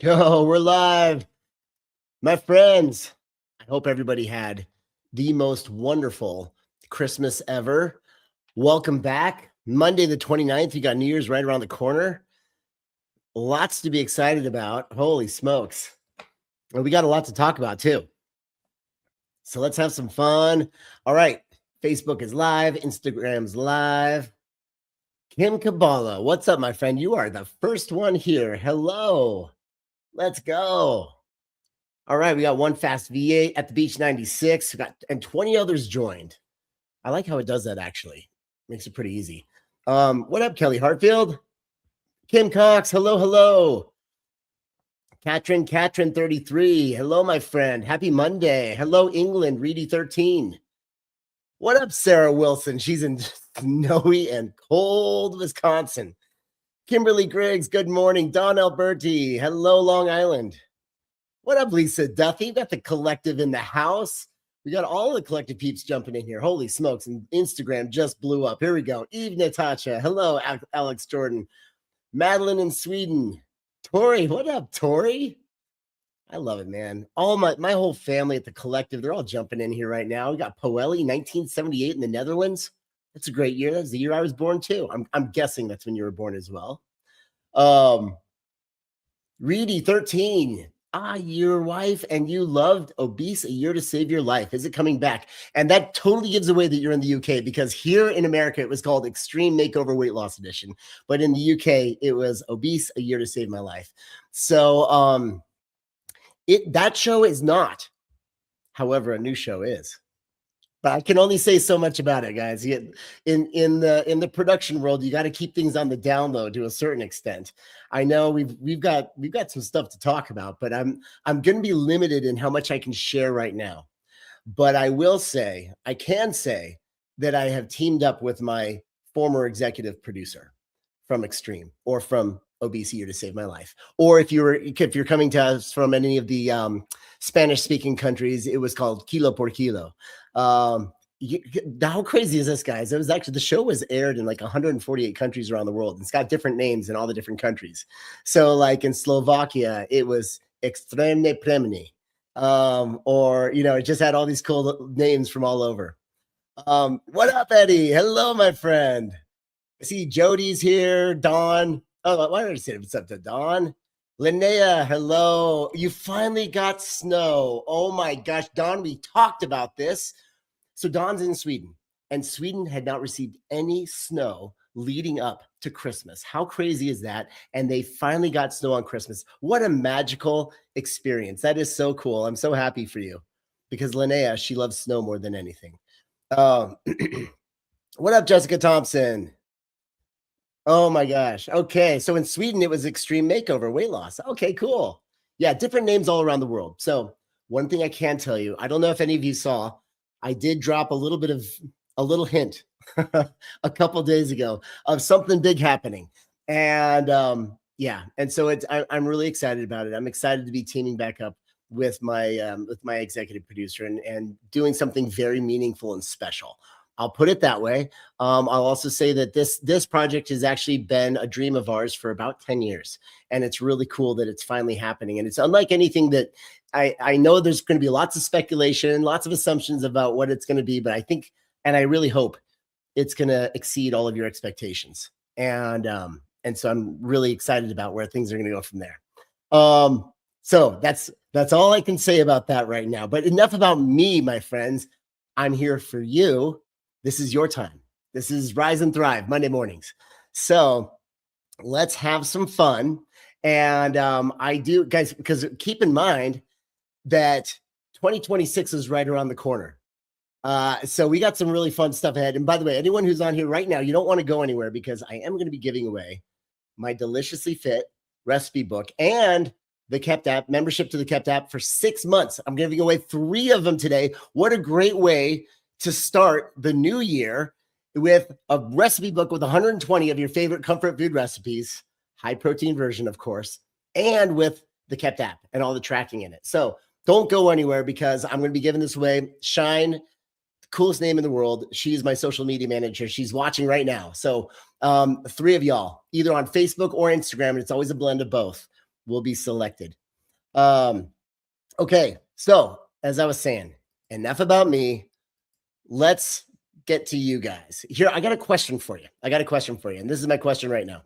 Yo, we're live. My friends, I hope everybody had the most wonderful Christmas ever. Welcome back. Monday the 29th. You got New Year's right around the corner. Lots to be excited about. Holy smokes. And we got a lot to talk about too. So let's have some fun. All right. Facebook is live, Instagram's live. Kim Kabbalah, what's up, my friend? You are the first one here. Hello. Let's go. All right, we got one fast V8 at the beach 96. We got and 20 others joined. I like how it does that actually. Makes it pretty easy. What up, Kelly Hartfield? Kim Cox, hello. Katrin 33. Hello, my friend. Happy Monday. Hello, England, Reedy 13. What up, Sarah Wilson? She's in snowy and cold Wisconsin. Kimberly Griggs, good morning. Don Alberti, hello, Long Island. What up, Lisa Duffy? We got the collective in the house. We got all the collective peeps jumping in here. Holy smokes. And Instagram just blew up. Here we go. Eve Natasha. Hello, Alex Jordan. Madeline in Sweden. Tori. What up, Tori? I love it, man. All my whole family at the collective, they're all jumping in here right now. We got Poeli, 1978 in the Netherlands. That's a great year. That's the year I was born too. I'm guessing that's when you were born as well. Reedy 13. Your wife and you loved Obese: A Year to Save Your Life. Is it coming back? And that totally gives away that you're in the UK, because here in America, it was called Extreme Makeover Weight Loss Edition. But in the UK, it was Obese: A Year to Save My Life. So that show is not. However, a new show is. But I can only say so much about it, guys. In the production world, you got to keep things on the down low to a certain extent. I know we've got some stuff to talk about, but I'm going to be limited in how much I can share right now. But I can say that I have teamed up with my former executive producer from Extreme, or from Obese: A Year to Save My Life. Or if you're coming to us from any of the Spanish-speaking countries, it was called Kilo por Kilo. How crazy is this, guys? It was actually, the show was aired in like 148 countries around the world. It's got different names in all the different countries. So like in Slovakia, it was Extremne Premni. Or, it just had all these cool names from all over. What up, Eddie? Hello, my friend. I see Jody's here. Dawn. Oh, why did I say what's up to Dawn? Linnea, hello. You finally got snow. Oh my gosh, Dawn, we talked about this. So Dawn's in Sweden, and Sweden had not received any snow leading up to Christmas. How crazy is that? And they finally got snow on Christmas. What a magical experience. That is so cool. I'm so happy for you, because Linnea, she loves snow more than anything. What up, Jessica Thompson? Oh my gosh. Okay. So in Sweden, it was Extreme Makeover Weight Loss. Okay, cool. Yeah, different names all around the world. So one thing I can tell you, I don't know if any of you saw, I did drop a little hint a couple days ago of something big happening. And and so I'm really excited about it. I'm excited to be teaming back up with my executive producer and doing something very meaningful and special. I'll put it that way. I'll also say that this project has actually been a dream of ours for about 10 years. And it's really cool that it's finally happening. And it's unlike anything that I know there's going to be lots of speculation, lots of assumptions about what it's going to be, but I think, and I really hope, it's going to exceed all of your expectations. And so I'm really excited about where things are going to go from there. So that's all I can say about that right now. But enough about me, my friends. I'm here for you. This is your time. This is Rise and Thrive Monday mornings. So let's have some fun. And I do, guys, because keep in mind that 2026 is right around the corner. So we got some really fun stuff ahead. And by the way, anyone who's on here right now, you don't want to go anywhere, because I am going to be giving away my Deliciously Fit recipe book and the Kept app, membership to the Kept app for 6 months. I'm giving away 3 of them today. What a great way to start the new year, with a recipe book with 120 of your favorite comfort food recipes, high protein version, of course, and with the Kept app and all the tracking in it. So don't go anywhere, because I'm going to be giving this away. Shine, coolest name in the world. She's my social media manager. She's watching right now. So 3 of y'all, either on Facebook or Instagram, and it's always a blend of both. will be selected. Okay, so as I was saying, enough about me. Let's get to you guys. Here, I got a question for you. And this is my question right now.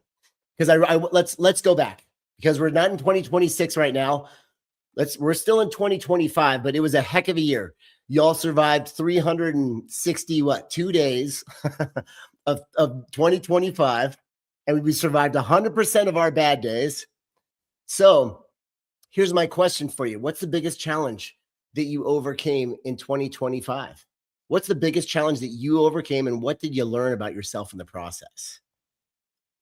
Because let's go back, because we're not in 2026 right now. We're still in 2025, but it was a heck of a year. Y'all survived 360 2 days of 2025, and we survived 100% of our bad days. So here's my question for you. What's the biggest challenge that you overcame in 2025? What's the biggest challenge that you overcame, and what did you learn about yourself in the process?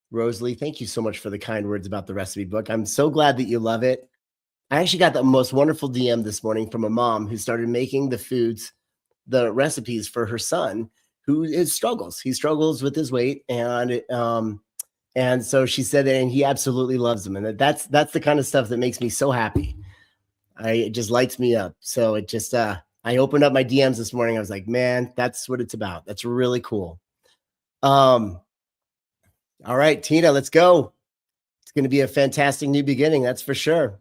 Rosalie, thank you so much for the kind words about the recipe book. I'm so glad that you love it. I actually got the most wonderful DM this morning from a mom who started making the recipes for her son, who struggles. He struggles with his weight, and so she said, and he absolutely loves them. And that's the kind of stuff that makes me so happy. It just lights me up. So it just, I opened up my DMs this morning. I was like, man, that's what it's about. That's really cool. All right, Tina, let's go. It's going to be a fantastic new beginning. That's for sure.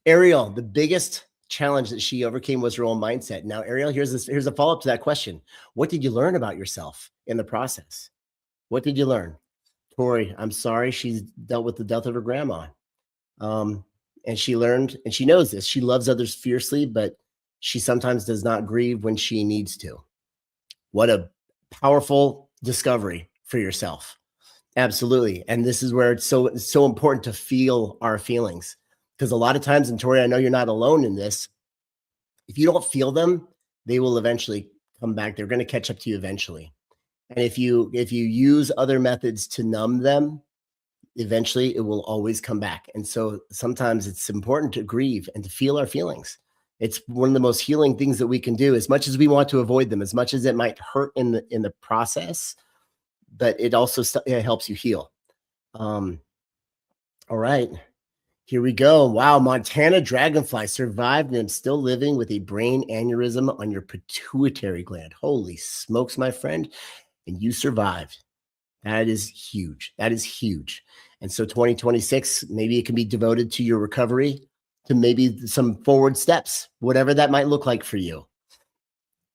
Ariel, the biggest challenge that she overcame was her own mindset. Now, Ariel, here's a follow-up to that question. What did you learn about yourself in the process? What did you learn? Tori, I'm sorry, she's dealt with the death of her grandma. And she learned, and she knows this, she loves others fiercely, but she sometimes does not grieve when she needs to. What a powerful discovery for yourself. Absolutely. And this is where it's so important to feel our feelings. Because a lot of times, and Tori, I know you're not alone in this, if you don't feel them, they will eventually come back. They're going to catch up to you eventually. And if you use other methods to numb them, eventually it will always come back. And so sometimes it's important to grieve and to feel our feelings. It's one of the most healing things that we can do, as much as we want to avoid them, as much as it might hurt in the process, but it also helps you heal. All right. Here we go. Wow, Montana Dragonfly survived and is still living with a brain aneurysm on your pituitary gland. Holy smokes, my friend. And you survived. That is huge. That is huge. And so 2026, maybe it can be devoted to your recovery, to maybe some forward steps, whatever that might look like for you.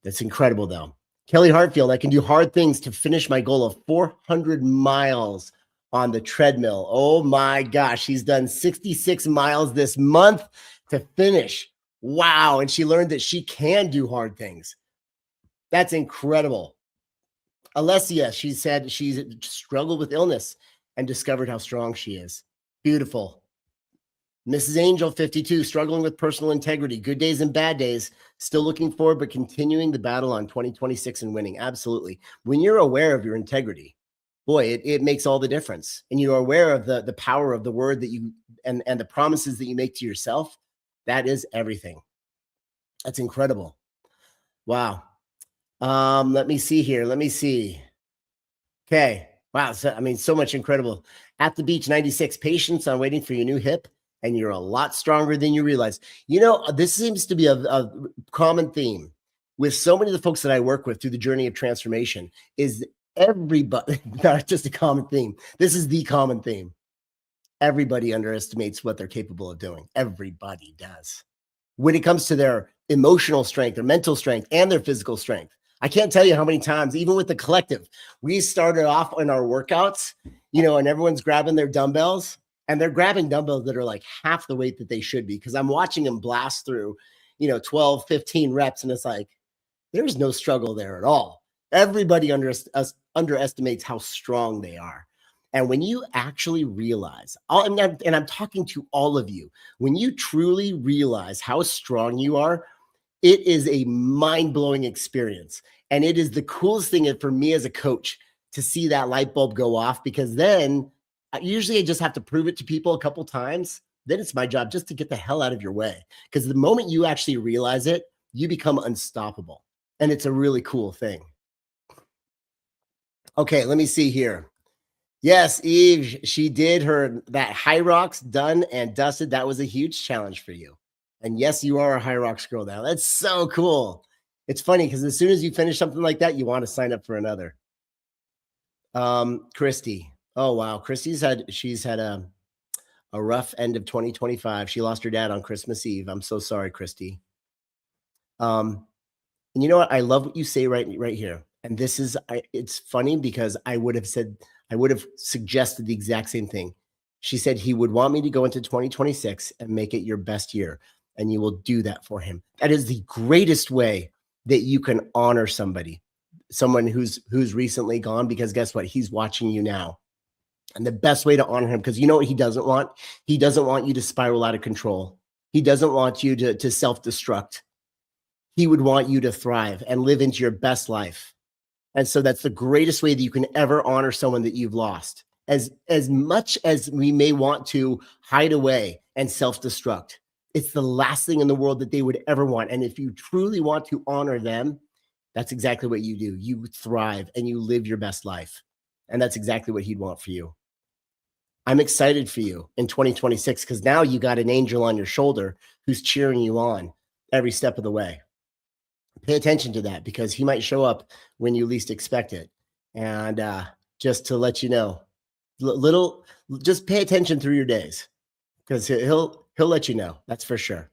That's incredible, though. Kelly Hartfield, I can do hard things to finish my goal of 400 miles on the treadmill. Oh my gosh, she's done 66 miles this month to finish. Wow. And she learned that she can do hard things. That's incredible. Alessia, she said she's struggled with illness and discovered how strong she is. Beautiful. Mrs. Angel, 52, struggling with personal integrity. Good days and bad days. Still looking forward, but continuing the battle on 2026 and winning. Absolutely. When you're aware of your integrity, boy, it makes all the difference. And you're aware of the power of the word that you and the promises that you make to yourself. That is everything. That's incredible. Wow. Let me see here. Let me see. Okay. Wow. So, I mean, so much incredible. At the Beach 96, patience on waiting for your new hip, and you're a lot stronger than you realize. You know, this seems to be a common theme with so many of the folks that I work with through the journey of transformation is everybody, not just a common theme. This is the common theme. Everybody underestimates what they're capable of doing. Everybody does. When it comes to their emotional strength, their mental strength, and their physical strength. I can't tell you how many times, even with the collective, we started off in our workouts, you know, and everyone's grabbing their dumbbells, and they're grabbing dumbbells that are like half the weight that they should be, because I'm watching them blast through, 12, 15 reps, and it's like, there's no struggle there at all. Everybody underestimates how strong they are. And when you actually realize, and I'm talking to all of you, when you truly realize how strong you are, it is a mind-blowing experience. And it is the coolest thing for me as a coach to see that light bulb go off, because then usually I just have to prove it to people a couple times. Then it's my job just to get the hell out of your way. Because the moment you actually realize it, you become unstoppable. And it's a really cool thing. Okay, let me see here. Yes, Eve, she did that High Rocks done and dusted. That was a huge challenge for you. And yes, you are a High Rocks girl now. That's so cool. It's funny because as soon as you finish something like that, you want to sign up for another. Christy. Oh, wow. She's had a rough end of 2025. She lost her dad on Christmas Eve. I'm so sorry, Christy. And you know what? I love what you say right here. And this is it's funny because I would have suggested the exact same thing. She said he would want me to go into 2026 and make it your best year, and you will do that for him. That is the greatest way that you can honor somebody, someone who's recently gone, because guess what? He's watching you now. And the best way to honor him, because you know what he doesn't want? He doesn't want you to spiral out of control. He doesn't want you to self-destruct. He would want you to thrive and live into your best life. And so that's the greatest way that you can ever honor someone that you've lost. As much as we may want to hide away and self-destruct, it's the last thing in the world that they would ever want. And if you truly want to honor them, that's exactly what you do. You thrive and you live your best life. And that's exactly what he'd want for you. I'm excited for you in 2026 because now you got an angel on your shoulder who's cheering you on every step of the way. Pay attention to that because he might show up when you least expect it. And just to let you know, just pay attention through your days because he'll let you know. That's for sure.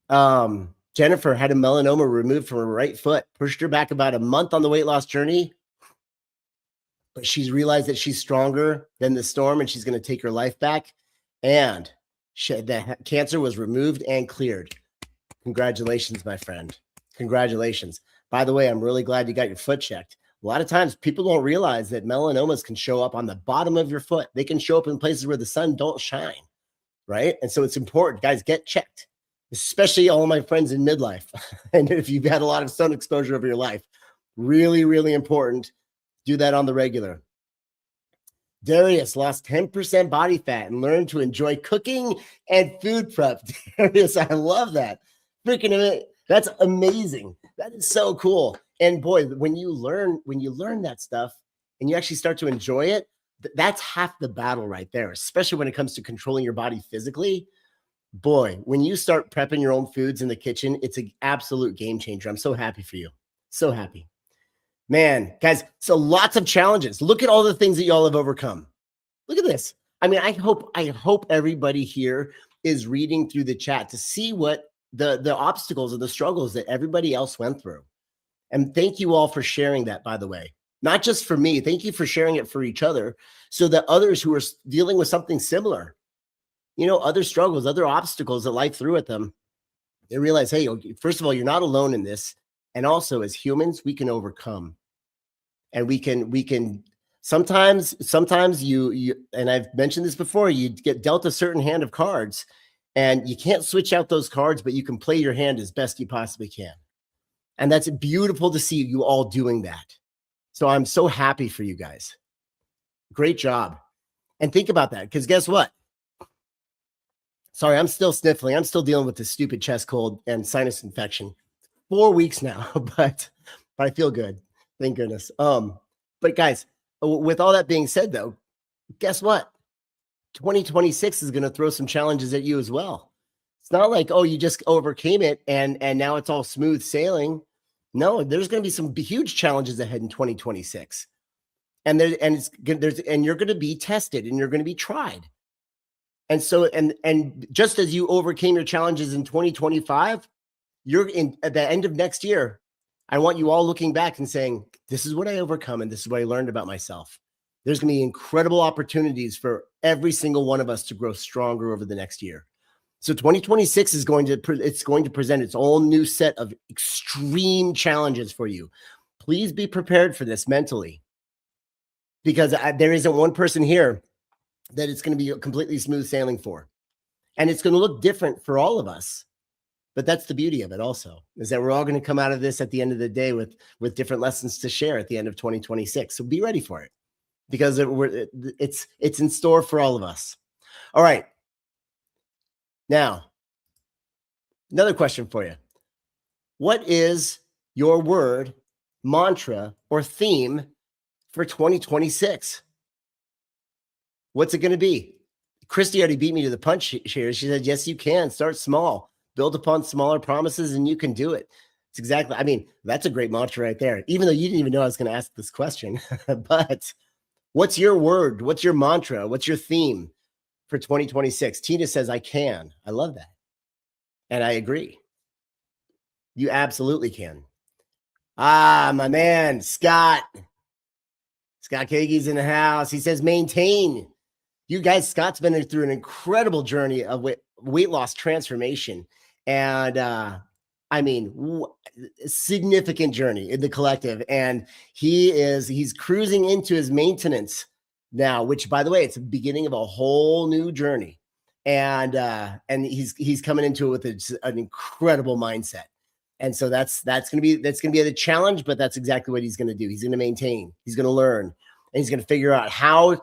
Jennifer had a melanoma removed from her right foot, pushed her back about a month on the weight loss journey, but she's realized that she's stronger than the storm and she's going to take her life back. And the cancer was removed and cleared. Congratulations, my friend. Congratulations. By the way, I'm really glad you got your foot checked. A lot of times people don't realize that melanomas can show up on the bottom of your foot. They can show up in places where the sun don't shine, right? And so it's important, guys, get checked, especially all my friends in midlife. And if you've had a lot of sun exposure over your life, really, really important. Do that on the regular. Darius lost 10% body fat and learned to enjoy cooking and food prep. Darius, I love that. Freaking, that's amazing. That is so cool. And boy, when you learn that stuff and you actually start to enjoy it, that's half the battle right there, especially when it comes to controlling your body physically. Boy, when you start prepping your own foods in the kitchen, it's an absolute game changer. I'm so happy for you. So happy. Man, guys, so lots of challenges. Look at all the things that y'all have overcome. Look at this. I mean, I hope everybody here is reading through the chat to see what the obstacles and the struggles that everybody else went through. And thank you all for sharing that, by the way. Not just for me. Thank you for sharing it for each other so that others who are dealing with something similar, other struggles, other obstacles that life threw at them, they realize, hey, first of all, you're not alone in this. And also as humans, we can overcome. And we can sometimes you and I've mentioned this before, you get dealt a certain hand of cards and you can't switch out those cards, but you can play your hand as best you possibly can. And that's beautiful to see you all doing that. So I'm so happy for you guys. Great job. And think about that, because guess what? Sorry, I'm still sniffling. I'm still dealing with this stupid chest cold and sinus infection. 4 weeks now, but I feel good. Thank goodness. But guys, with all that being said, though, guess what? 2026 is going to throw some challenges at you as well. It's not like, oh, you just overcame it and now it's all smooth sailing. No, there's going to be some huge challenges ahead in 2026. And you're going to be tested and you're going to be tried. And so, and just as you overcame your challenges in 2025, at the end of next year, I want you all looking back and saying, this is what I overcome and this is what I learned about myself. There's going to be incredible opportunities for every single one of us to grow stronger over the next year. So 2026 is going to present its own new set of extreme challenges for you. Please be prepared for this mentally, because there isn't one person here that it's going to be completely smooth sailing for. And it's going to look different for all of us. But that's the beauty of it also, is that we're all going to come out of this at the end of the day with different lessons to share at the end of 2026. So be ready for it, because it's in store for all of us. All right. Now, another question for you. What is your word, mantra, or theme for 2026? What's it going to be? Christy already beat me to the punch here. She said, yes, you can. Start small. Build upon smaller promises and you can do it. It's exactly, that's a great mantra right there. Even though you didn't even know I was going to ask this question, but what's your word? What's your mantra? What's your theme for 2026. Tina says, I can. I love that. And I agree. You absolutely can. Ah, my man, Scott. Scott Kage's in the house. He says, maintain. You guys, Scott's been through an incredible journey of weight loss transformation. And I mean, significant journey in the collective. And he's cruising into his maintenance now, which, by the way, it's the beginning of a whole new journey. And he's coming into it with an incredible mindset. And so that's going to be the challenge, but that's exactly what he's going to do. He's going to maintain, he's going to learn, and he's going to figure out how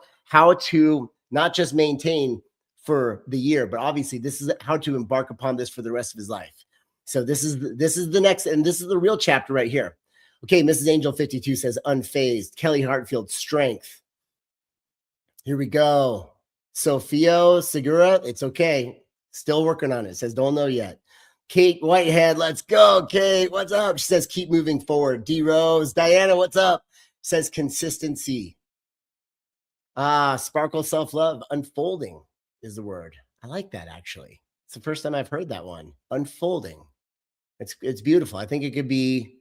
to not just maintain for the year, but obviously this is how to embark upon this for the rest of his life. So this is the next, and this is the real chapter right here. Okay, Mrs. Angel 52 says unfazed. Kelly Hartfield, strength. Here we go. Sophia Segura, it's okay. Still working on it. Says don't know yet. Kate Whitehead, let's go. Kate, what's up? She says keep moving forward. D Rose, Diana, what's up? Says consistency. Sparkle self-love, unfolding is the word. I like that, actually. It's the first time I've heard that one. Unfolding. It's beautiful. I think it could be,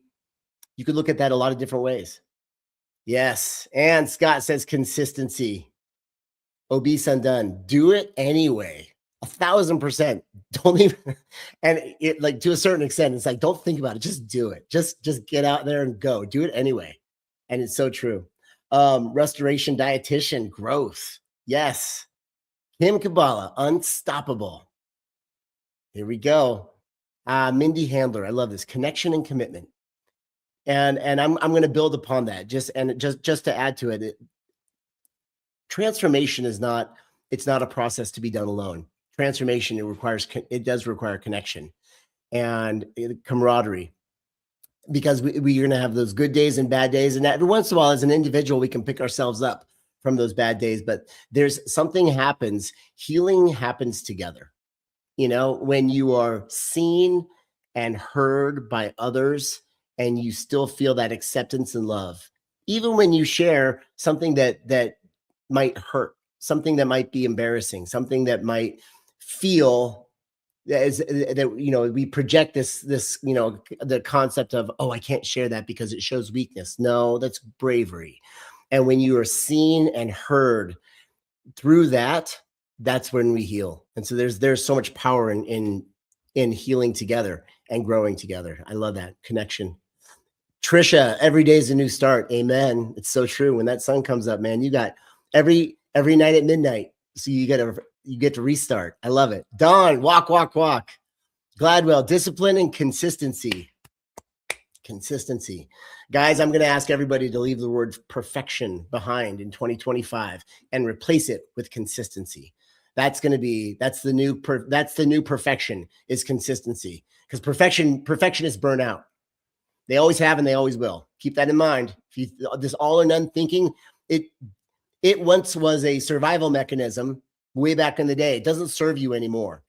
you could look at that a lot of different ways. Yes. And Scott says consistency. Obese undone. Do it anyway. 1,000%. Don't even, and it, like, to a certain extent, it's like, don't think about it. Just do it. Just get out there and go. Do it anyway. And it's so true. Restoration dietitian, growth. Yes. Kim Kabbalah, unstoppable. Here we go. Mindy Handler, I love this. Connection and commitment. And I'm going to build upon that. Just to add to it, transformation is not, it's not a process to be done alone. Transformation, it does require connection and camaraderie, because we're going to have those good days and bad days. And every once in a while, as an individual, we can pick ourselves up from those bad days, but there's something happens. Healing happens together. You know, when you are seen and heard by others and you still feel that acceptance and love, even when you share something that might hurt, something that might be embarrassing, something that might feel that, you know, we project this, you know, the concept of, oh, I can't share that because it shows weakness. No, that's bravery. And when you are seen and heard through that, that's when we heal. And so there's so much power in healing together and growing together. I love that connection. Trisha, every day is a new start. Amen. It's so true. When that sun comes up, man, you got every night at midnight. So you get to restart. I love it. Dawn, walk. Gladwell, discipline and consistency. Consistency. Guys, I'm going to ask everybody to leave the word perfection behind in 2025 and replace it with consistency. That's the new perfection, is consistency. Because perfection is burnout. They always have and they always will. Keep that in mind. If you, this all or none thinking, it once was a survival mechanism way back in the day. It doesn't serve you anymore.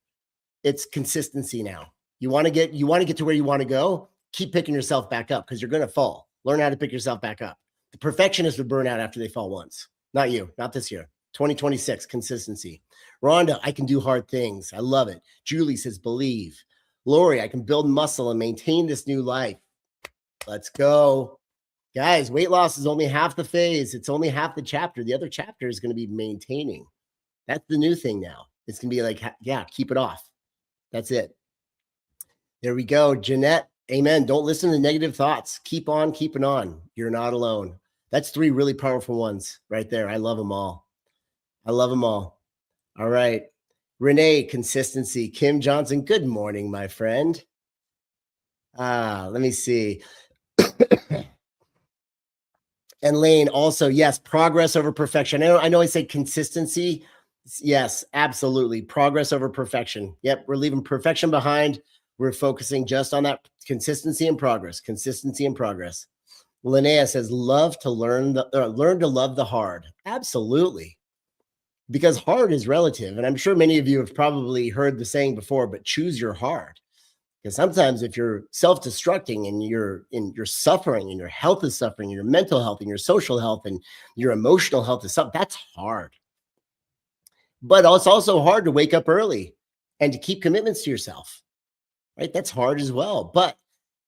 It's consistency now. You want to get to where you want to go. Keep picking yourself back up, because you're going to fall. Learn how to pick yourself back up. The perfectionists would burn out after they fall once. Not you, not this year. 2026, consistency. Rhonda, I can do hard things. I love it. Julie says, believe. Lori, I can build muscle and maintain this new life. Let's go. Guys, weight loss is only half the phase. It's only half the chapter. The other chapter is going to be maintaining. That's the new thing now. It's going to be like, yeah, keep it off. That's it. There we go. Jeanette, amen. Don't listen to negative thoughts. Keep on keeping on. You're not alone. That's 3 really powerful ones right there. I love them all. I love them all. All right. Renee, consistency. Kim Johnson, good morning, my friend. Let me see. And Lane also, yes, progress over perfection. I know I say consistency. Yes, absolutely. Progress over perfection. Yep, we're leaving perfection behind. We're focusing just on that consistency and progress. Consistency and progress. Linnea says, learn to love the hard. Absolutely. Because hard is relative. And I'm sure many of you have probably heard the saying before, but choose your hard. Because sometimes if you're self-destructing and you're suffering and your health is suffering, and your mental health and your social health and your emotional health is suffering, that's hard. But it's also hard to wake up early and to keep commitments to yourself, right? That's hard as well. But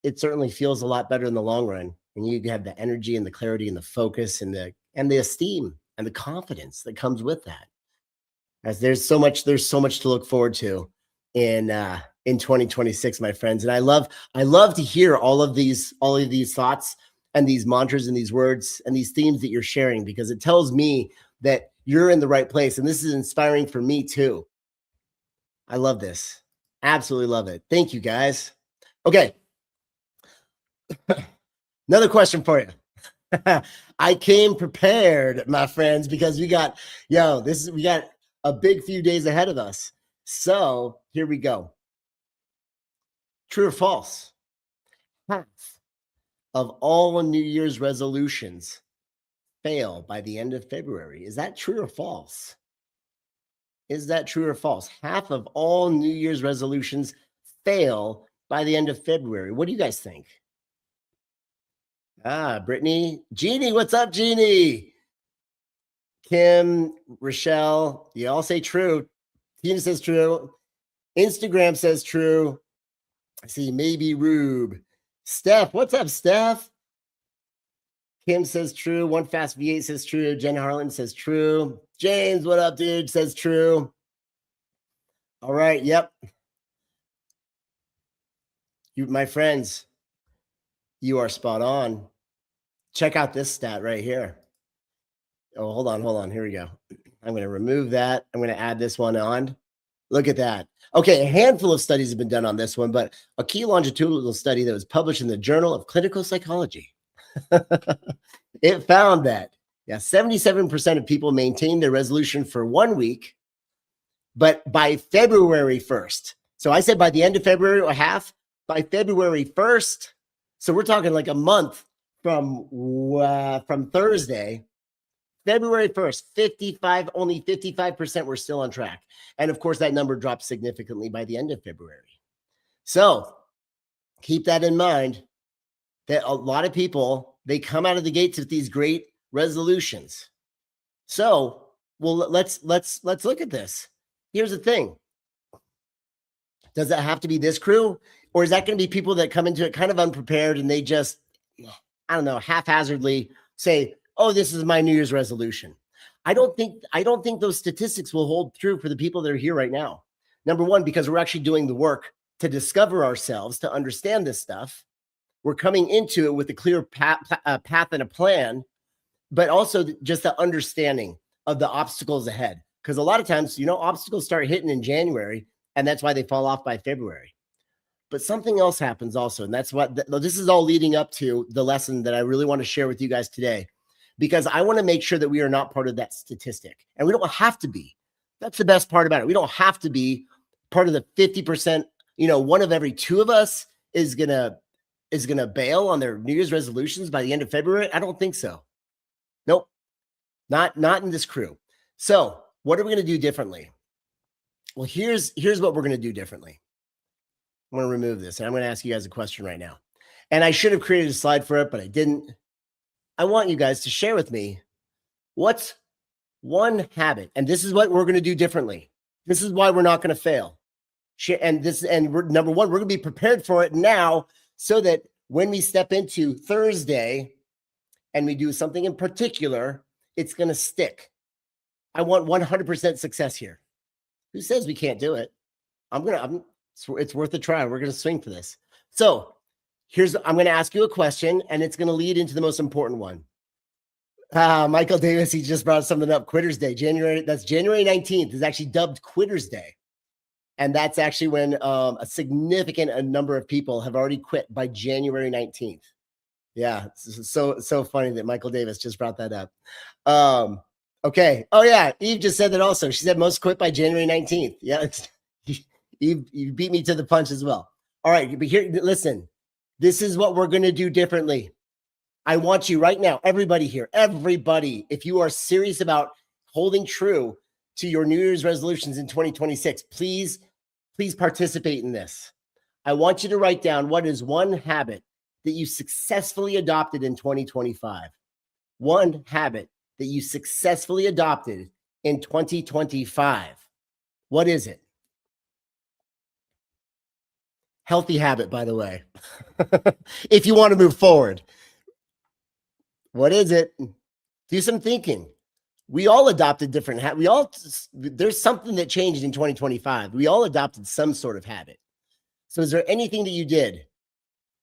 it certainly feels a lot better in the long run. And you have the energy and the clarity and the focus and the esteem and the confidence that comes with that. As there's so much to look forward to in 2026, my friends. And I love to hear all of these thoughts and these mantras and these words and these themes that you're sharing, because it tells me that you're in the right place. And this is inspiring for me too. I love this. Absolutely love it. Thank you, guys. Okay. Another question for you. I came prepared, my friends, because we got a big few days ahead of us. So here we go. True or false? Half of all New Year's resolutions fail by the end of February. Is that true or false? Is that true or false? Half of all New Year's resolutions fail by the end of February. What do you guys think? Brittany. Jeannie, what's up, Jeannie? Kim, Rochelle, you all say true. Tina says true. Instagram says true. I see maybe Rube. Steph, what's up, Steph? Kim says true. One Fast V8 says true. Jen Harlan says true. James, what up, dude? Says true. All right. Yep. You, my friends, you are spot on. Check out this stat right here. Oh, hold on. Here we go. I'm going to remove that. I'm going to add this one on. Look at that. Okay, a handful of studies have been done on this one, but a key longitudinal study that was published in the Journal of Clinical Psychology. It found that 77% of people maintained their resolution for 1 week, but by February 1st. So I said by the end of February or half, by February 1st. So we're talking like a month from Thursday. February 1st, only 55% were still on track. And of course, that number dropped significantly by the end of February. So keep that in mind, that a lot of people, they come out of the gates with these great resolutions. So, well, let's look at this. Here's the thing. Does that have to be this crew? Or is that going to be people that come into it kind of unprepared and they just, I don't know, haphazardly say, oh, this is my New Year's resolution? I don't think those statistics will hold true for the people that are here right now. Number one, because we're actually doing the work to discover ourselves, to understand this stuff. We're coming into it with a clear path and a plan, but also just the understanding of the obstacles ahead. Because a lot of times, obstacles start hitting in January, and that's why they fall off by February. But something else happens also, and that's what this is all leading up to the lesson that I really want to share with you guys today, because I want to make sure that we are not part of that statistic, and we don't have to be. That's the best part about it. We don't have to be part of the 50%. One of every two of us is gonna bail on their New Year's resolutions by the end of February. I don't think so. Nope, not in this crew. So what are we going to do differently? Well, here's what we're going to do differently. I'm going to remove this, and I'm going to ask you guys a question right now. And I should have created a slide for it, but I didn't. I want you guys to share with me what's one habit, and this is what we're going to do differently. This is why we're not going to fail. Number one, we're going to be prepared for it now, so that when we step into Thursday and we do something in particular, it's going to stick. I want 100% success here. Who says we can't do it? It's worth a try. We're going to swing for this. So I'm going to ask you a question, and it's going to lead into the most important one. Michael Davis, he just brought something up. Quitters Day, that's January 19th is actually dubbed Quitters Day. And that's actually when a significant number of people have already quit by January 19th. Yeah, it's so funny that Michael Davis just brought that up. Okay. Oh yeah, Eve just said that also. She said most quit by January 19th. Yeah, Eve, you beat me to the punch as well. All right, but here, listen. This is what we're going to do differently. I want you right now, everybody here, if you are serious about holding true to your New Year's resolutions in 2026, please participate in this. I want you to write down what is one habit that you successfully adopted in 2025. One habit that you successfully adopted in 2025? What is it? Healthy habit, by the way. If you want to move forward, what is it? Do some thinking. We all adopted different there's something that changed in 2025. We all adopted some sort of habit. So is there anything that you did?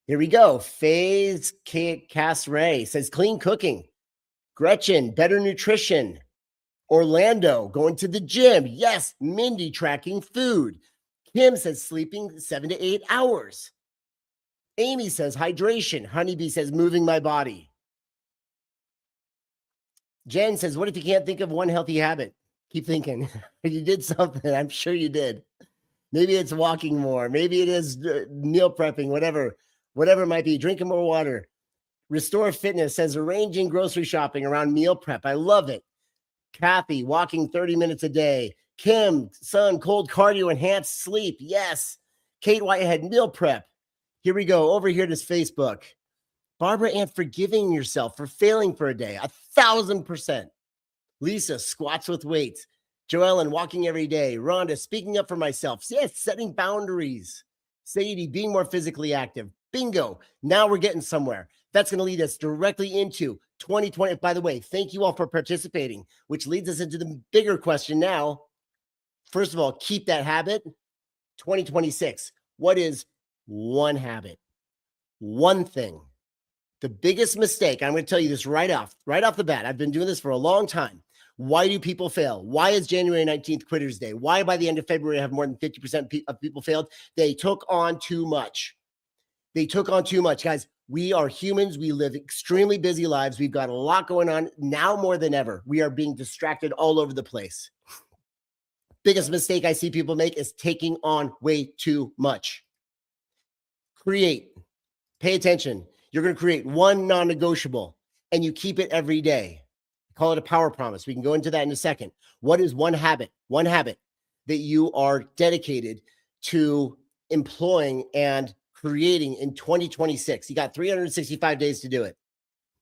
Here we go. Faze Cass-Ray says clean cooking. Gretchen, better nutrition. Orlando, going to the gym. Yes. Mindy, tracking food. Kim says sleeping 7 to 8 hours. Amy says hydration. Honeybee says moving my body. Jen says, what if you can't think of one healthy habit? Keep thinking. You did something. I'm sure you did. Maybe it's walking more. Maybe it is meal prepping, whatever it might be. Drinking more water. Restore Fitness says arranging grocery shopping around meal prep. I love it. Kathy, walking 30 minutes a day. Kim, sun, cold cardio, enhanced sleep. Yes. Kate Whitehead, meal prep. Here we go. Over here to Facebook. Barbara Ann, forgiving yourself for failing for a day. 1,000%. Lisa, squats with weights. Joellen, walking every day. Rhonda, speaking up for myself. Yes, setting boundaries. Sadie, being more physically active. Bingo. Now we're getting somewhere. That's going to lead us directly into 2020. By the way, thank you all for participating, which leads us into the bigger question now. First of all, keep that habit. 2026. What is one habit? One thing. The biggest mistake, I'm going to tell you this right off the bat. I've been doing this for a long time. Why do people fail? Why is January 19th Quitters Day? Why by the end of February have more than 50% of people failed? They took on too much. They took on too much. Guys, we are humans. We live extremely busy lives. We've got a lot going on now more than ever. We are being distracted all over the place. Biggest mistake I see people make is taking on way too much. Create. Pay attention. You're going to create one non-negotiable and you keep it every day. Call it a power promise. We can go into that in a second. What is one habit that you are dedicated to employing and creating in 2026? You got 365 days to do it.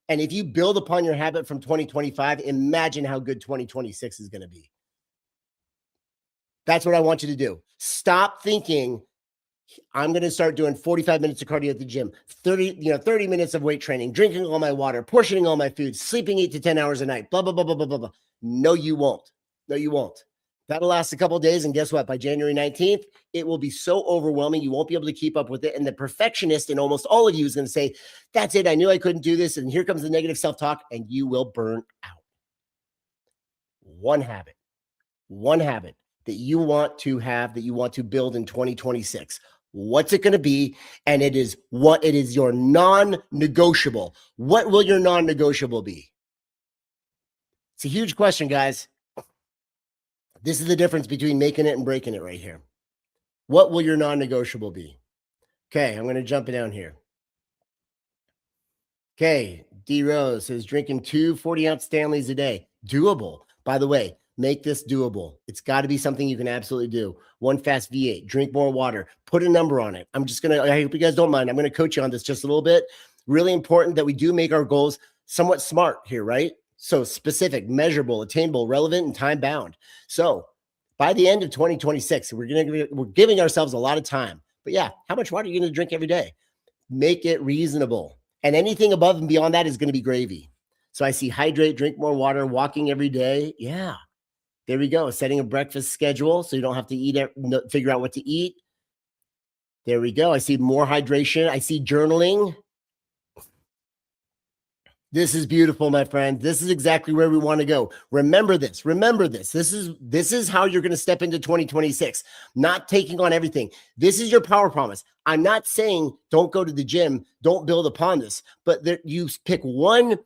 And if you build upon your habit from 2025, imagine how good 2026 is going to be. That's what I want you to do. Stop thinking, I'm going to start doing 45 minutes of cardio at the gym, 30 minutes of weight training, drinking all my water, portioning all my food, sleeping 8 to 10 hours a night, blah, blah, blah, blah, blah, blah, blah. No, you won't. No, you won't. That'll last a couple of days. And guess what? By January 19th, it will be so overwhelming. You won't be able to keep up with it. And the perfectionist in almost all of you is going to say, that's it. I knew I couldn't do this. And here comes the negative self-talk and you will burn out. One habit that you want to have, that you want to build in 2026. What's it going to be? And it is your non-negotiable. What will your non-negotiable be? It's a huge question, guys. This is the difference between making it and breaking it right here. What will your non-negotiable be? Okay, I'm going to jump it down here. Okay, D Rose says drinking 2 40-ounce Stanleys a day. Doable. By the way, make this doable. It's got to be something you can absolutely do. One fast V8, drink more water, put a number on it. I hope you guys don't mind. I'm going to coach you on this just a little bit. Really important that we do make our goals somewhat smart here, right? So specific, measurable, attainable, relevant, and time bound. So by the end of 2026, we're giving ourselves a lot of time. But yeah, how much water are you going to drink every day? Make it reasonable. And anything above and beyond that is going to be gravy. So I see hydrate, drink more water, walking every day. Yeah. There we go. Setting a breakfast schedule so you don't have to figure out what to eat. There we go. I see more hydration. I see journaling. This is beautiful, my friend. This is exactly where we want to go. Remember this. This is how you're going to step into 2026, not taking on everything. This is your power promise. I'm not saying don't go to the gym, don't build upon this, but you pick one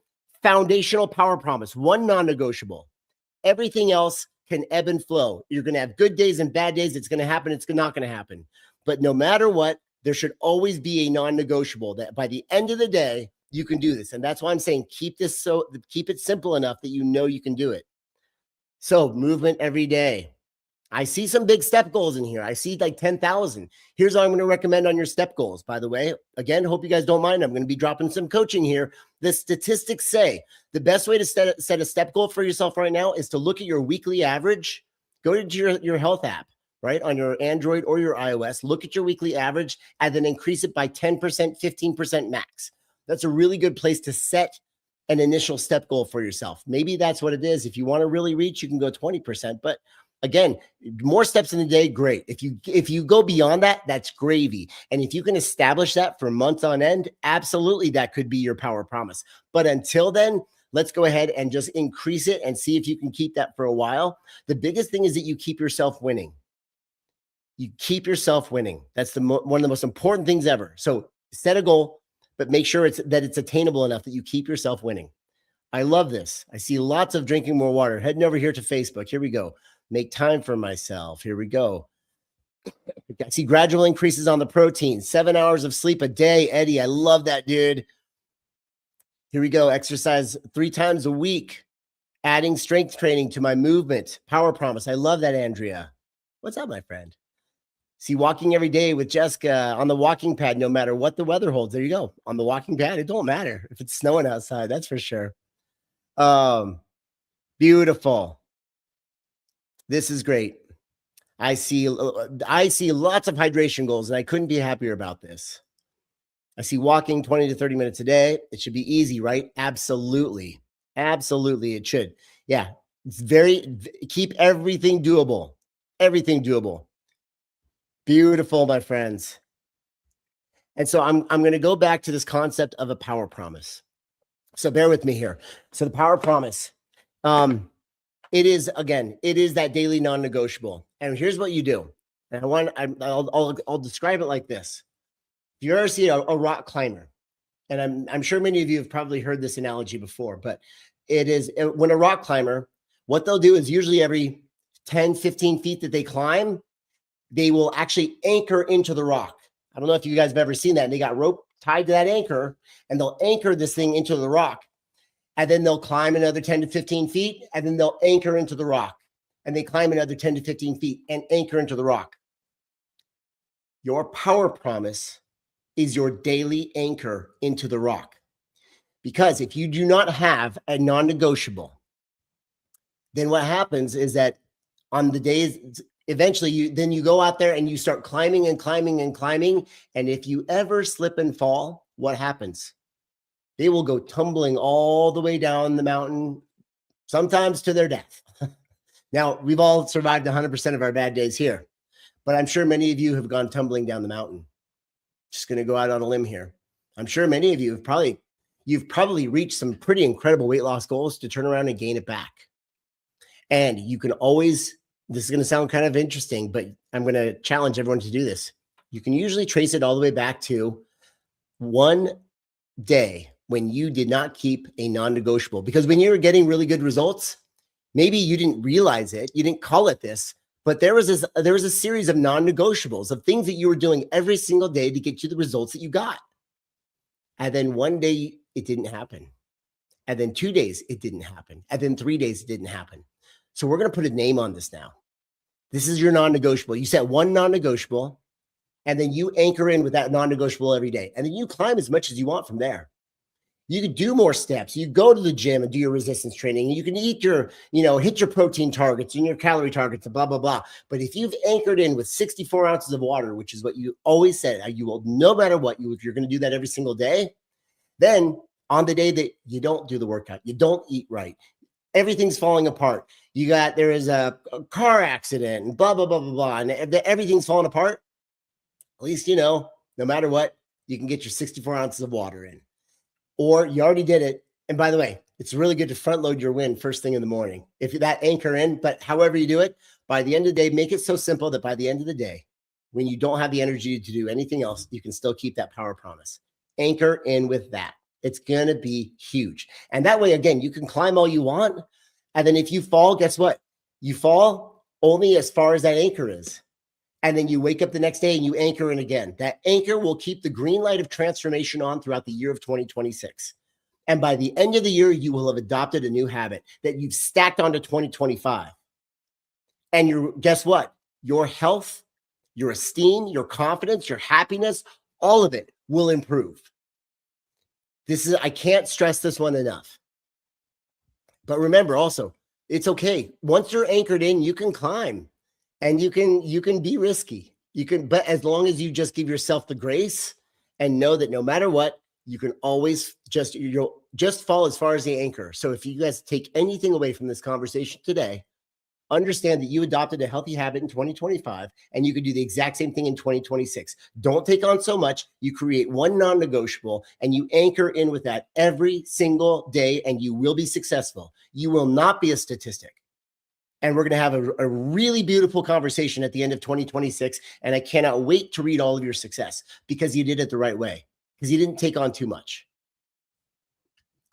foundational power promise, one non-negotiable. Everything else can ebb and flow. You're going to have good days and bad days. It's going to happen. It's not going to happen. But no matter what, there should always be a non-negotiable that by the end of the day, you can do this. And that's why I'm saying keep it simple enough that you know you can do it. So movement every day. I see some big step goals in here. I see like 10,000. Here's what I'm going to recommend on your step goals. By the way, again, hope you guys don't mind. I'm going to be dropping some coaching here. The statistics say the best way to set a step goal for yourself right now is to look at your weekly average. Go to your health app, right? On your Android or your iOS, look at your weekly average and then increase it by 10%, 15% max. That's a really good place to set an initial step goal for yourself. Maybe that's what it is. If you want to really reach, you can go 20%, but again, more steps in the day, great. If you go beyond that, that's gravy. And if you can establish that for months on end, absolutely that could be your power promise. But until then, let's go ahead and just increase it and see if you can keep that for a while. The biggest thing is that you keep yourself winning. You keep yourself winning. That's one of the most important things ever. So set a goal, but make sure it's attainable enough that you keep yourself winning. I love this. I see lots of drinking more water. Heading over here to Facebook. Here we go. Make time for myself. Here we go. I see gradual increases on the protein. 7 hours of sleep a day. Eddie, I love that, dude. Here we go. Exercise 3 times a week. Adding strength training to my movement. Power promise. I love that, Andrea. What's up, my friend? See, walking every day with Jessica on the walking pad, no matter what the weather holds. There you go. On the walking pad, it don't matter if it's snowing outside. That's for sure. Beautiful. This is great. I see lots of hydration goals, and I couldn't be happier about this. I see walking 20 to 30 minutes a day. It should be easy, right? Absolutely. Absolutely, it should. Yeah, it's keep everything doable. Everything doable. Beautiful, my friends. And so I'm going to go back to this concept of a power promise. So bear with me here. So the power promise, it is that daily non-negotiable. And here's what you do. And I'll describe it like this. If you ever see a rock climber, and I'm sure many of you have probably heard this analogy before, but it is when a rock climber, what they'll do is usually every 10, 15 feet that they climb, they will actually anchor into the rock. I don't know if you guys have ever seen that. And they got rope tied to that anchor, and they'll anchor this thing into the rock. And then they'll climb another 10 to 15 feet, and then they'll anchor into the rock. And they climb another 10 to 15 feet and anchor into the rock. Your power promise is your daily anchor into the rock. Because if you do not have a non-negotiable, then what happens is that on the days, eventually you go out there and you start climbing and climbing and climbing. And if you ever slip and fall, what happens? They will go tumbling all the way down the mountain, sometimes to their death. Now, we've all survived 100% of our bad days here, but I'm sure many of you have gone tumbling down the mountain. Just going to go out on a limb here. I'm sure many of you you've probably reached some pretty incredible weight loss goals to turn around and gain it back. And you can always, this is going to sound kind of interesting, but I'm going to challenge everyone to do this. You can usually trace it all the way back to one day when you did not keep a non-negotiable, because when you were getting really good results, maybe you didn't realize it, you didn't call it this, but there was a series of non-negotiables of things that you were doing every single day to get you the results that you got. And then one day it didn't happen. And then 2 days it didn't happen. And then 3 days it didn't happen. So we're going to put a name on this now. This is your non-negotiable. You set one non-negotiable, and then you anchor in with that non-negotiable every day. And then you climb as much as you want from there. You can do more steps. You go to the gym and do your resistance training. You can eat hit your protein targets and your calorie targets and blah, blah, blah. But if you've anchored in with 64 ounces of water, which is what you always said, you will, no matter what, if you're going to do that every single day, then on the day that you don't do the workout, you don't eat right, everything's falling apart. There is a car accident and blah, blah, blah, blah, blah. And everything's falling apart. At least, no matter what, you can get your 64 ounces of water in. Or you already did it. And by the way, it's really good to front load your win first thing in the morning. If that anchor in, but however you do it, by the end of the day, make it so simple that by the end of the day, when you don't have the energy to do anything else, you can still keep that power promise. Anchor in with that. It's going to be huge. And that way, again, you can climb all you want. And then if you fall, guess what? You fall only as far as that anchor is. And then you wake up the next day and you anchor in again. That anchor will keep the green light of transformation on throughout the year of 2026. And by the end of the year, you will have adopted a new habit that you've stacked onto 2025. And guess what? Your health, your esteem, your confidence, your happiness, all of it will improve. I can't stress this one enough. But remember also, it's okay. Once you're anchored in, you can climb and you can be risky. But as long as you just give yourself the grace and know that no matter what, you can always you'll just fall as far as the anchor. So if you guys take anything away from this conversation today, understand that you adopted a healthy habit in 2025 and you could do the exact same thing in 2026. Don't take on so much. You create one non-negotiable and you anchor in with that every single day and you will be successful. You will not be a statistic. And we're going to have a really beautiful conversation at the end of 2026. And I cannot wait to read all of your success because you did it the right way, because you didn't take on too much.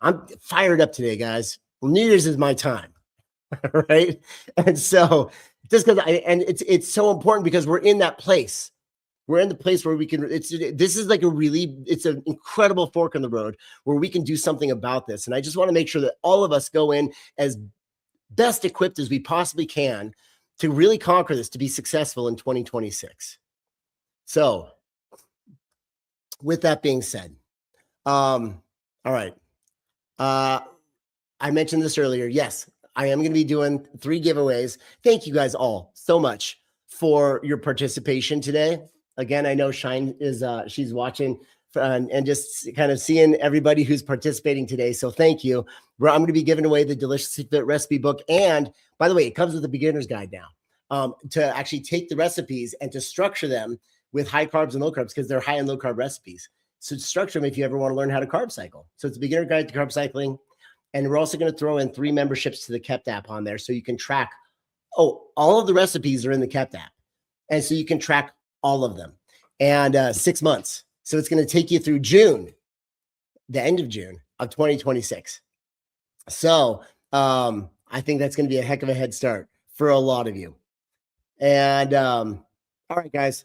I'm fired up today, guys. Well, New Year's is my time. Right. And so just because it's so important because we're in that place. We're in the place where we can, this is like it's an incredible fork in the road where we can do something about this. And I just want to make sure that all of us go in as best equipped as we possibly can to really conquer this, to be successful in 2026. So with that being said, all right. I mentioned this earlier. Yes, I am going to be doing 3 giveaways. Thank you guys all so much for your participation today. Again, I know Shine is she's watching and just kind of seeing everybody who's participating today. So thank you. I'm going to be giving away the Deliciously Fit recipe book. And by the way, it comes with a beginner's guide now to actually take the recipes and to structure them with high carbs and low carbs because they're high and low carb recipes. So structure them if you ever want to learn how to carb cycle. So it's a beginner guide to carb cycling. And we're also going to throw in 3 memberships to the Kept app on there so you can track, all of the recipes are in the Kept app. And so you can track all of them. And 6 months. So it's going to take you through June, the end of June of 2026. So I think that's going to be a heck of a head start for a lot of you. And all right, guys,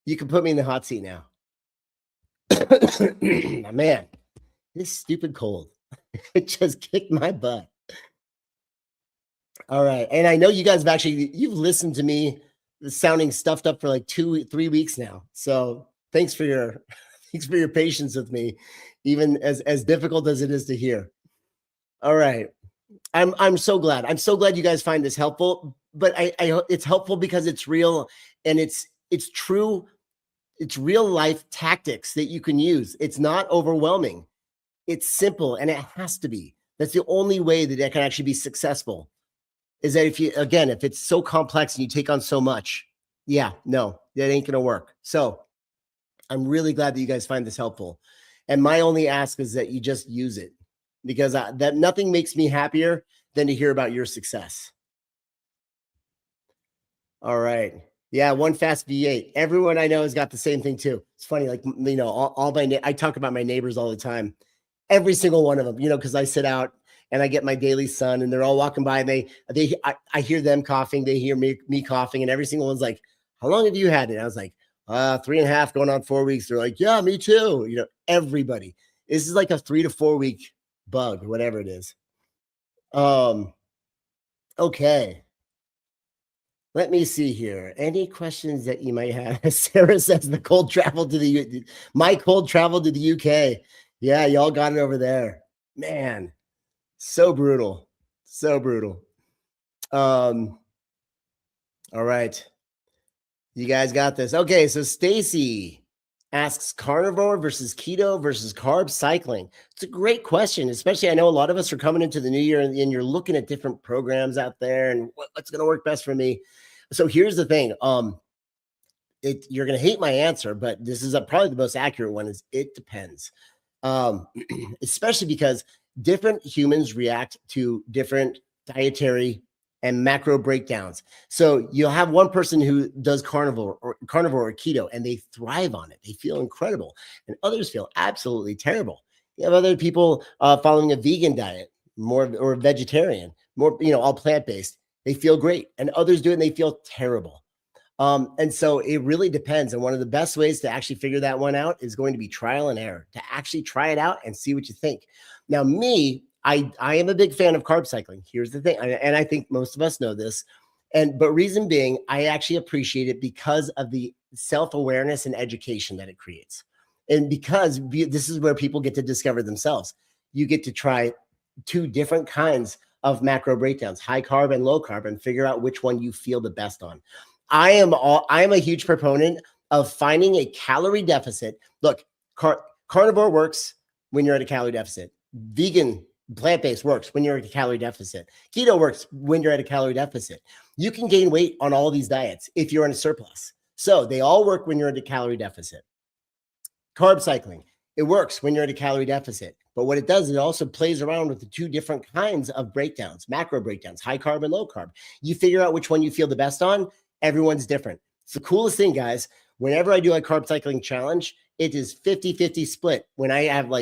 you can put me in the hot seat now. Man, this stupid cold. It just kicked my butt. All right. And I know you guys you've listened to me sounding stuffed up for like 2-3 weeks now. So thanks for your patience with me, even as difficult as it is to hear. All right. I'm so glad. I'm so glad you guys find this helpful, but it's helpful because it's real and it's true. It's real life tactics that you can use. It's not overwhelming. It's simple and it has to be. That's the only way that it can actually be successful is that if it's so complex and you take on so much, no, that ain't going to work. So I'm really glad that you guys find this helpful. And my only ask is that you just use it because that nothing makes me happier than to hear about your success. All right. Yeah, One Fast V8. Everyone I know has got the same thing too. It's funny, like, I talk about my neighbors all the time. Every single one of them, because I sit out and I get my daily sun and they're all walking by and I hear them coughing. They hear me coughing and every single one's like, how long have you had it? And I was like, 3.5 going on 4 weeks. They're like, yeah, me too. Everybody. This is like a 3 to 4 week bug, whatever it is. Okay. Let me see here. Any questions that you might have? Sarah says my cold travel to the UK. Yeah, y'all got it over there. Man, so brutal. So brutal. All right. You guys got this. Okay, so Stacy asks carnivore versus keto versus carb cycling. It's a great question, especially I know a lot of us are coming into the new year and you're looking at different programs out there and what's going to work best for me. So here's the thing. You're going to hate my answer, but this is probably the most accurate one is it depends. Especially because different humans react to different dietary and macro breakdowns. So you'll have one person who does carnivore or keto and they thrive on it. They feel incredible. And others feel absolutely terrible. You have other people following a vegan diet, or vegetarian, more, all plant-based. They feel great. And others do it and they feel terrible. And so it really depends. And one of the best ways to actually figure that one out is going to be trial and error, to actually try it out and see what you think. Now, I am a big fan of carb cycling. Here's the thing. And I think most of us know this. But reason being, I actually appreciate it because of the self-awareness and education that it creates. And because this is where people get to discover themselves. You get to try two different kinds of macro breakdowns, high carb and low carb, and figure out which one you feel the best on. I am a huge proponent of finding a calorie deficit. Look, carnivore works when you're at a calorie deficit. Vegan, plant-based works when you're at a calorie deficit. Keto works when you're at a calorie deficit. You can gain weight on all these diets if you're in a surplus. So they all work when you're at a calorie deficit. Carb cycling, it works when you're at a calorie deficit. But what it does, it also plays around with the two different kinds of breakdowns, macro breakdowns, high carb and low carb. You figure out which one you feel the best on. Everyone's different. It's the coolest thing, guys. Whenever I do a carb cycling challenge, it is 50-50 split. When I have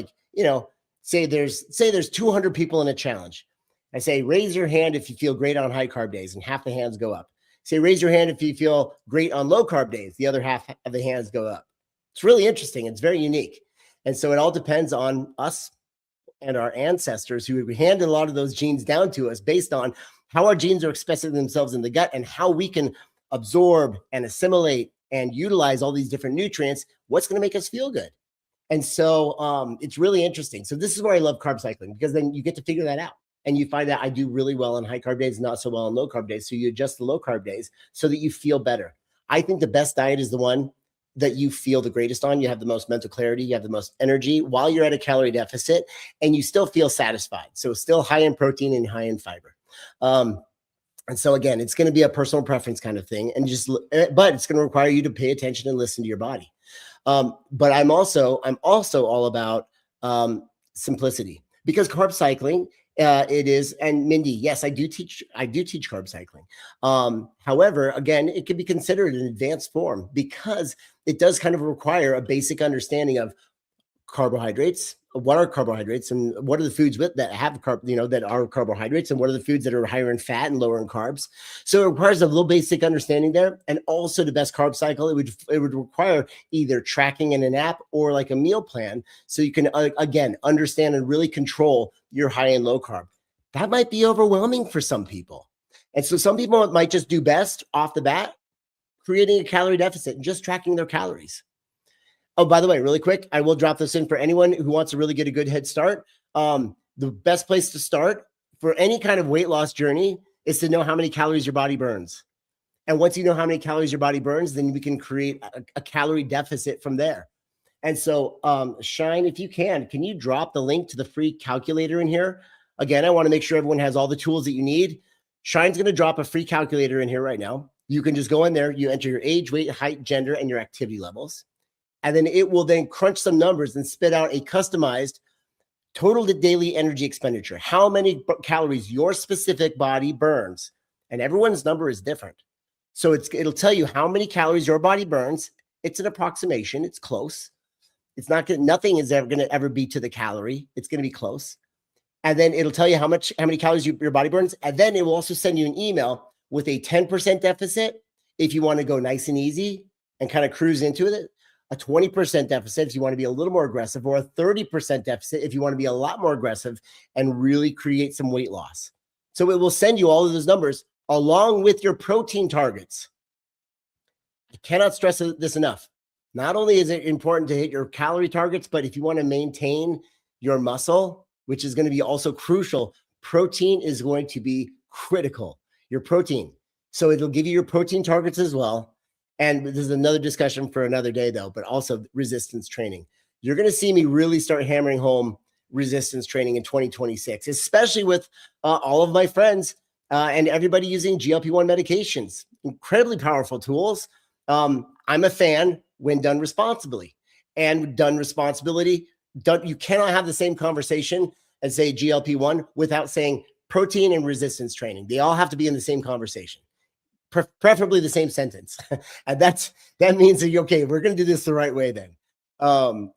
say there's 200 people in a challenge. I say, raise your hand if you feel great on high carb days, and half the hands go up. Say, raise your hand if you feel great on low carb days. The other half of the hands go up. It's really interesting. It's very unique. And so it all depends on us and our ancestors who handed a lot of those genes down to us based on how our genes are expressing themselves in the gut and how we can absorb and assimilate and utilize all these different nutrients, what's going to make us feel good. And so it's really interesting. So this is where I love carb cycling, because then you get to figure that out. And you find that I do really well on high carb days, not so well on low carb days. So you adjust the low carb days so that you feel better. I think the best diet is the one that you feel the greatest on. You have the most mental clarity, you have the most energy while you're at a calorie deficit, and you still feel satisfied. So still high in protein and high in fiber. And so again, it's going to be a personal preference kind of thing, and but it's going to require you to pay attention and listen to your body. But I'm also all about simplicity, because carb cycling, it is, and Mindy, yes, I do teach carb cycling. However, again, it can be considered an advanced form because it does kind of require a basic understanding of carbohydrates. What are carbohydrates, and what are the foods that have that are carbohydrates, and what are the foods that are higher in fat and lower in carbs? So it requires a little basic understanding there. And also, the best carb cycle, it would require either tracking in an app or like a meal plan, so you can again understand and really control your high and low carb. That might be overwhelming for some people, and so some people might just do best off the bat creating a calorie deficit and just tracking their calories. Oh, by the way, really quick, I will drop this in for anyone who wants to really get a good head start. The best place to start for any kind of weight loss journey is to know how many calories your body burns. And once you know how many calories your body burns, then we can create a calorie deficit from there. And so, Shine, if you can you drop the link to the free calculator in here? Again, I want to make sure everyone has all the tools that you need. Shine's going to drop a free calculator in here right now. You can just go in there, you enter your age, weight, height, gender, and your activity levels. And then it will then crunch some numbers and spit out a customized total daily energy expenditure, how many calories your specific body burns. And everyone's number is different. So it'll tell you how many calories your body burns. It's an approximation. It's close. It's not nothing is ever going to ever be to the calorie. It's going to be close. And then it'll tell you how many calories your body burns. And then it will also send you an email with a 10% deficit if you want to go nice and easy and kind of cruise into it. A 20% deficit if you want to be a little more aggressive, or a 30% deficit if you want to be a lot more aggressive and really create some weight loss. So it will send you all of those numbers along with your protein targets. I cannot stress this enough. Not only is it important to hit your calorie targets, but if you want to maintain your muscle, which is going to be also crucial, protein is going to be critical. Your protein. So it'll give you your protein targets as well. And this is another discussion for another day, though, but also resistance training. You're going to see me really start hammering home resistance training in 2026, especially with all of my friends and everybody using GLP-1 medications. Incredibly powerful tools. I'm a fan when done responsibly. And done responsibility, you cannot have the same conversation as, say, GLP-1 without saying protein and resistance training. They all have to be in the same conversation. Preferably the same sentence. And that means that, okay, we're going to do this the right way then.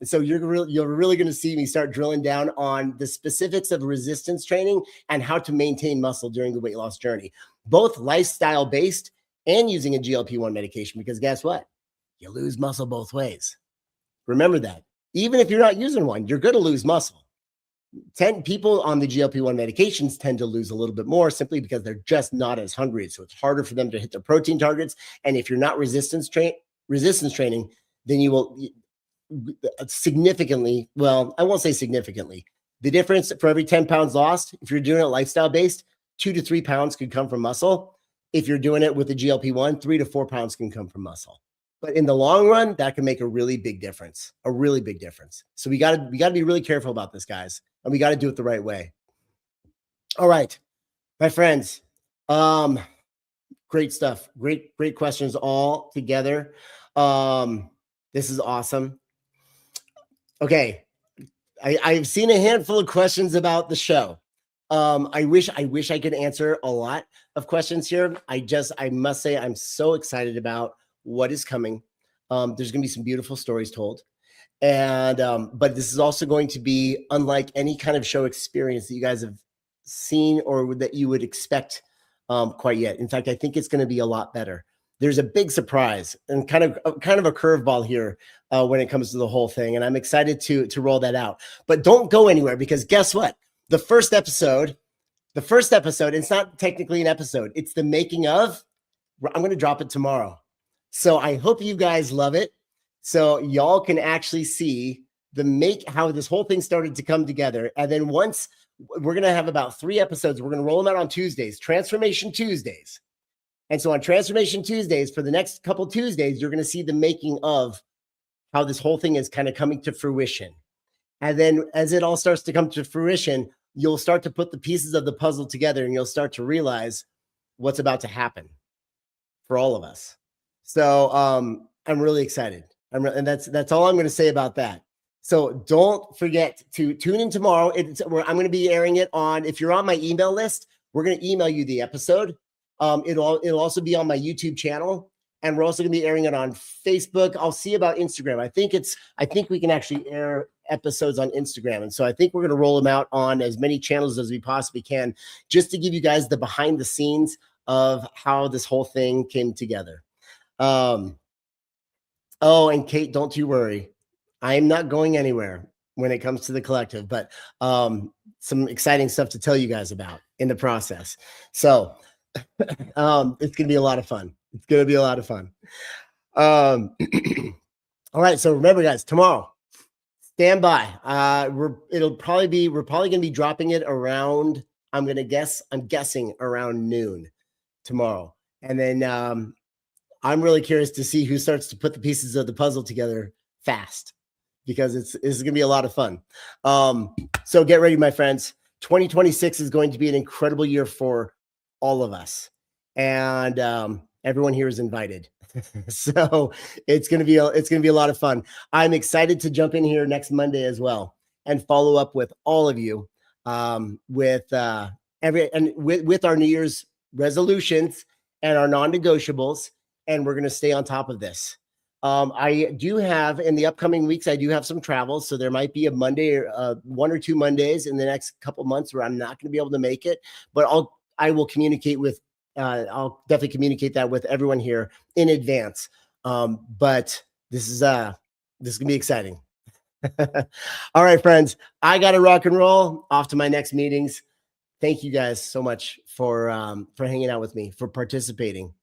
So you're really going to see me start drilling down on the specifics of resistance training and how to maintain muscle during the weight loss journey, both lifestyle based and using a GLP-1 medication, because guess what? You lose muscle both ways. Remember that. Even if you're not using one, you're going to lose muscle. people on the GLP-1 medications tend to lose a little bit more simply because they're just not as hungry. So it's harder for them to hit their protein targets. And if you're not resistance training, then you will significantly, well, I won't say significantly. The difference for every 10 pounds lost, if you're doing it lifestyle based, 2 to 3 pounds could come from muscle. If you're doing it with the GLP-1, 3 to 4 pounds can come from muscle. But in the long run, that can make a really big difference, a really big difference. So we got to be really careful about this, guys, and we got to do it the right way. All right, my friends, great stuff. Great questions all together. This is awesome. Okay, I've seen a handful of questions about the show. I wish I could answer a lot of questions here. I must say I'm so excited about what is coming. There's going to be some beautiful stories told. And but this is also going to be unlike any kind of show experience that you guys have seen or that you would expect quite yet. In fact, I think it's going to be a lot better. There's a big surprise and kind of a curveball here when it comes to the whole thing, and I'm excited to roll that out. But don't go anywhere, because guess what? The first episode, it's not technically an episode. It's the making of. I'm going to drop it tomorrow. So I hope you guys love it. So y'all can actually see how this whole thing started to come together. And then once we're going to have about 3 episodes, we're going to roll them out on Tuesdays, Transformation Tuesdays. And so on Transformation Tuesdays, for the next couple Tuesdays, you're going to see the making of how this whole thing is kind of coming to fruition. And then as it all starts to come to fruition, you'll start to put the pieces of the puzzle together, and you'll start to realize what's about to happen for all of us. So I'm really excited. And that's all I'm going to say about that. So don't forget to tune in tomorrow. I'm going to be airing it on, if you're on my email list, we're going to email you the episode. It'll also be on my YouTube channel, and we're also going to be airing it on Facebook. I'll see about Instagram. I think we can actually air episodes on Instagram. And so I think we're going to roll them out on as many channels as we possibly can, just to give you guys the behind the scenes of how this whole thing came together. Oh, and Kate, don't you worry. I'm not going anywhere when it comes to the collective, but some exciting stuff to tell you guys about in the process. So it's going to be a lot of fun. It's going to be a lot of fun. All right. So remember, guys, tomorrow, stand by. We're probably going to be dropping it around, I'm guessing around noon tomorrow. And then I'm really curious to see who starts to put the pieces of the puzzle together fast, because it's going to be a lot of fun. So get ready, my friends. 2026 is going to be an incredible year for all of us, and everyone here is invited. So it's going to be a lot of fun. I'm excited to jump in here next Monday as well and follow up with all of you with our New Year's resolutions and our non-negotiables. And we're going to stay on top of this. I do have, in the upcoming weeks, I do have some travel. So there might be a Monday or 1 or 2 Mondays in the next couple months where I'm not going to be able to make it, but I will communicate with, I'll definitely communicate that with everyone here in advance. But this is going to be exciting. All right, friends, I got to rock and roll off to my next meetings. Thank you guys so much for hanging out with me, for participating,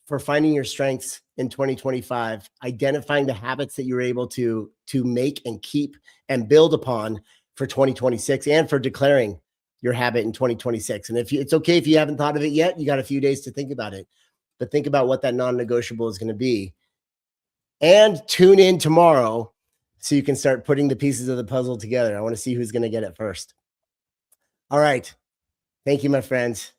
for finding your strengths in 2025, identifying the habits that you're able to make and keep and build upon for 2026, and for declaring your habit in 2026. And it's okay if you haven't thought of it yet, you got a few days to think about it, but think about what that non-negotiable is going to be, and tune in tomorrow so you can start putting the pieces of the puzzle together. I want to see who's going to get it first. All right. Thank you, my friends.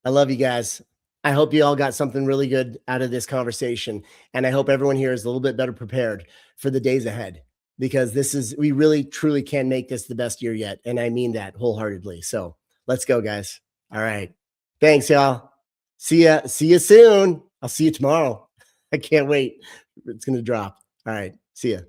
I love you guys. I hope you all got something really good out of this conversation. And I hope everyone here is a little bit better prepared for the days ahead, because we really, truly can make this the best year yet. And I mean that wholeheartedly. So let's go, guys. All right. Thanks, y'all. See you soon. I'll see you tomorrow. I can't wait. It's going to drop. All right. See ya.